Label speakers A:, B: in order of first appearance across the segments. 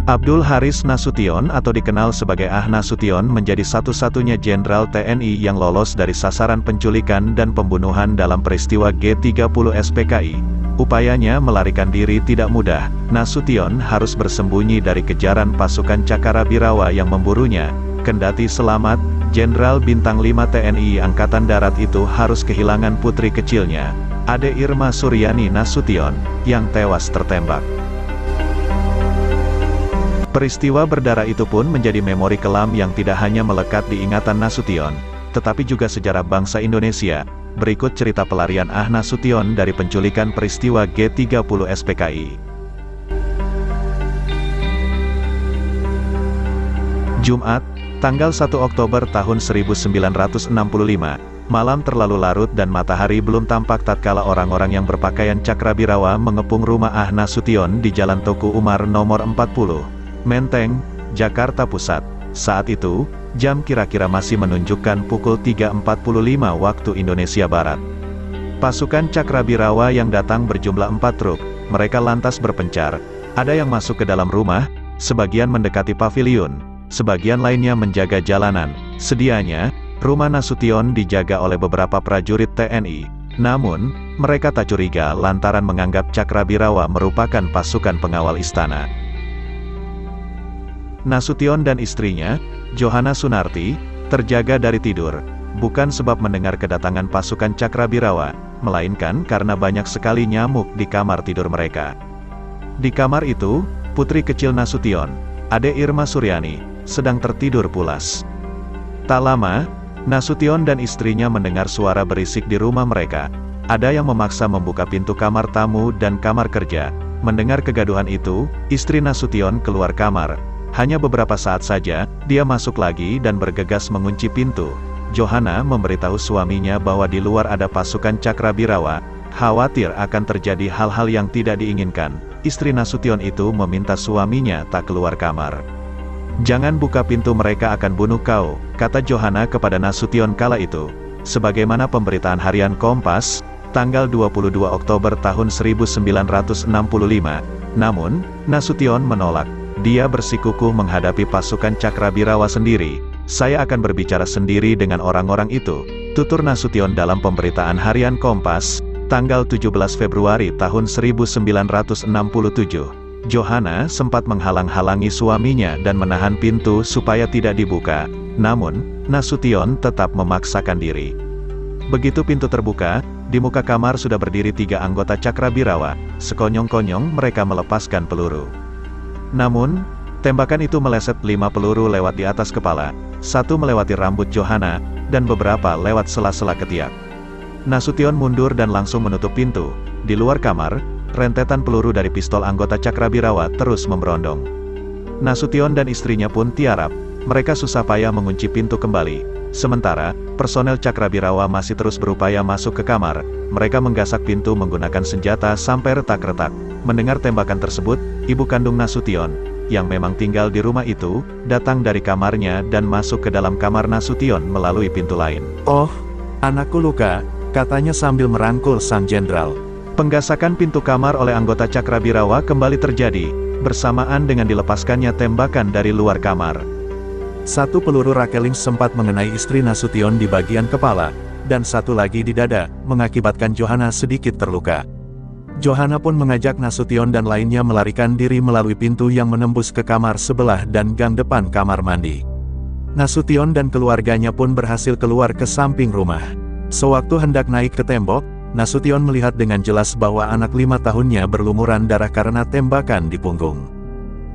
A: Abdul Haris Nasution atau dikenal sebagai Ah Nasution menjadi satu-satunya jenderal TNI yang lolos dari sasaran penculikan dan pembunuhan dalam peristiwa G30 SPKI. Upayanya melarikan diri tidak mudah. Nasution harus bersembunyi dari kejaran pasukan Cakarabirawa yang memburunya. Kendati selamat, Jenderal Bintang 5 TNI Angkatan Darat itu harus kehilangan putri kecilnya, Ade Irma Suryani Nasution, yang tewas tertembak. Peristiwa berdarah itu pun menjadi memori kelam yang tidak hanya melekat di ingatan Nasution, tetapi juga sejarah bangsa Indonesia. Berikut cerita pelarian Ah Nasution dari penculikan peristiwa G30 SPKI. Jumat, tanggal 1 Oktober tahun 1965, malam terlalu larut dan matahari belum tampak tatkala orang-orang yang berpakaian Cakrabirawa mengepung rumah Ah Nasution di Jalan Tuku Umar nomor 40. Menteng, Jakarta Pusat. Saat itu, jam kira-kira masih menunjukkan pukul 3.45 waktu Indonesia Barat. Pasukan Cakrabirawa yang datang berjumlah 4 truk, mereka lantas berpencar. Ada yang masuk ke dalam rumah, sebagian mendekati paviliun, sebagian lainnya menjaga jalanan. Sedianya, rumah Nasution dijaga oleh beberapa prajurit TNI. Namun, mereka tak curiga lantaran menganggap Cakrabirawa merupakan pasukan pengawal istana. Nasution dan istrinya, Johanna Sunarti, terjaga dari tidur, bukan sebab mendengar kedatangan pasukan Cakrabirawa, melainkan karena banyak sekali nyamuk di kamar tidur mereka. Di kamar itu, putri kecil Nasution, Ade Irma Suryani, sedang tertidur pulas. Tak lama, Nasution dan istrinya mendengar suara berisik di rumah mereka. Ada yang memaksa membuka pintu kamar tamu dan kamar kerja. Mendengar kegaduhan itu, istri Nasution keluar kamar. Hanya beberapa saat saja, dia masuk lagi dan bergegas mengunci pintu. Johanna memberitahu suaminya bahwa di luar ada pasukan Cakrabirawa, khawatir akan terjadi hal-hal yang tidak diinginkan. Istri Nasution itu meminta suaminya tak keluar kamar. "Jangan buka pintu, mereka akan bunuh kau," kata Johanna kepada Nasution kala itu. Sebagaimana pemberitaan harian Kompas, tanggal 22 Oktober tahun 1965. Namun, Nasution menolak. Dia bersikukuh menghadapi pasukan Cakrabirawa sendiri. "Saya akan berbicara sendiri dengan orang-orang itu," tutur Nasution dalam pemberitaan harian Kompas, tanggal 17 Februari tahun 1967. Johanna sempat menghalang-halangi suaminya dan menahan pintu supaya tidak dibuka. Namun, Nasution tetap memaksakan diri. Begitu pintu terbuka, di muka kamar sudah berdiri 3 anggota Cakrabirawa. Sekonyong-konyong mereka melepaskan peluru. Namun, tembakan itu meleset 5 peluru lewat di atas kepala, 1 melewati rambut Johanna, dan beberapa lewat sela-sela ketiak. Nasution mundur dan langsung menutup pintu. Di luar kamar, rentetan peluru dari pistol anggota Cakrabirawa terus memberondong. Nasution dan istrinya pun tiarap. Mereka susah payah mengunci pintu kembali. Sementara, personel Cakrabirawa masih terus berupaya masuk ke kamar. Mereka menggasak pintu menggunakan senjata sampai retak-retak. Mendengar tembakan tersebut, ibu kandung Nasution, yang memang tinggal di rumah itu, datang dari kamarnya dan masuk ke dalam kamar Nasution melalui pintu lain.
B: "Oh, anakku luka," katanya sambil merangkul sang jenderal.
A: Penggasakan pintu kamar oleh anggota Cakrabirawa kembali terjadi, bersamaan dengan dilepaskannya tembakan dari luar kamar.
B: 1 peluru rakeling sempat mengenai istri Nasution di bagian kepala, dan 1 lagi di dada, mengakibatkan Johanna sedikit terluka. Johanna pun mengajak Nasution dan lainnya melarikan diri melalui pintu yang menembus ke kamar sebelah dan gang depan kamar mandi. Nasution dan keluarganya pun berhasil keluar ke samping rumah. Sewaktu hendak naik ke tembok, Nasution melihat dengan jelas bahwa anak 5 tahunnya berlumuran darah karena tembakan di punggung.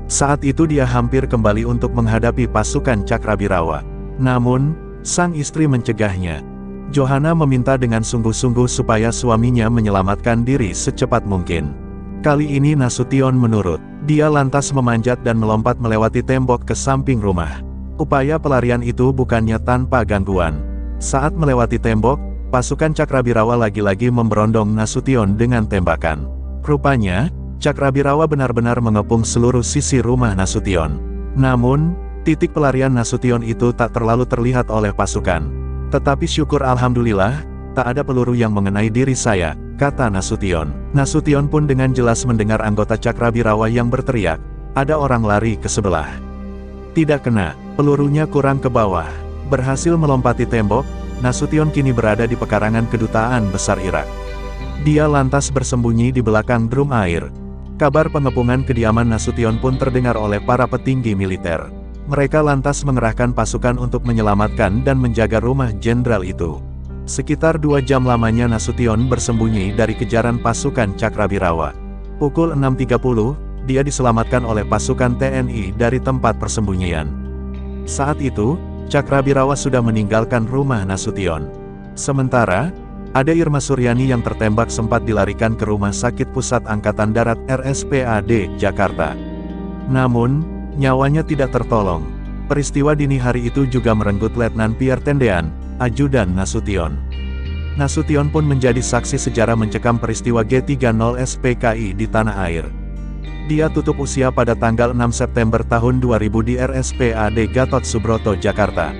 B: Saat itu dia hampir kembali untuk menghadapi pasukan Cakrabirawa. Namun, sang istri mencegahnya. Johanna meminta dengan sungguh-sungguh supaya suaminya menyelamatkan diri secepat mungkin. Kali ini Nasution menurut. Dia lantas memanjat dan melompat melewati tembok ke samping rumah. Upaya pelarian itu bukannya tanpa gangguan. Saat melewati tembok, pasukan Cakrabirawa lagi-lagi memberondong Nasution dengan tembakan. Rupanya, Cakrabirawa benar-benar mengepung seluruh sisi rumah Nasution. Namun, titik pelarian Nasution itu tak terlalu terlihat oleh pasukan. "Tetapi syukur alhamdulillah, tak ada peluru yang mengenai diri saya," kata Nasution. Nasution pun dengan jelas mendengar anggota Cakrabirawa yang berteriak, Ada orang lari ke sebelah. Tidak kena, pelurunya kurang ke bawah. Berhasil melompati tembok, Nasution kini berada di pekarangan Kedutaan Besar Irak. Dia lantas bersembunyi di belakang drum air. Kabar pengepungan kediaman Nasution pun terdengar oleh para petinggi militer. Mereka lantas mengerahkan pasukan untuk menyelamatkan dan menjaga rumah jenderal itu. Sekitar 2 jam lamanya Nasution bersembunyi dari kejaran pasukan Cakrabirawa. Pukul 6.30, dia diselamatkan oleh pasukan TNI dari tempat persembunyian. Saat itu, Cakrabirawa sudah meninggalkan rumah Nasution. Sementara, Ade Irma Suryani yang tertembak sempat dilarikan ke Rumah Sakit Pusat Angkatan Darat RSPAD, Jakarta. Namun, nyawanya tidak tertolong. Peristiwa dini hari itu juga merenggut Letnan Pierre Tendean, ajudan Nasution. Nasution pun menjadi saksi sejarah mencekam peristiwa G30 SPKI di tanah air. Dia tutup usia pada tanggal 6 September tahun 2000 di RSPAD Gatot Subroto, Jakarta.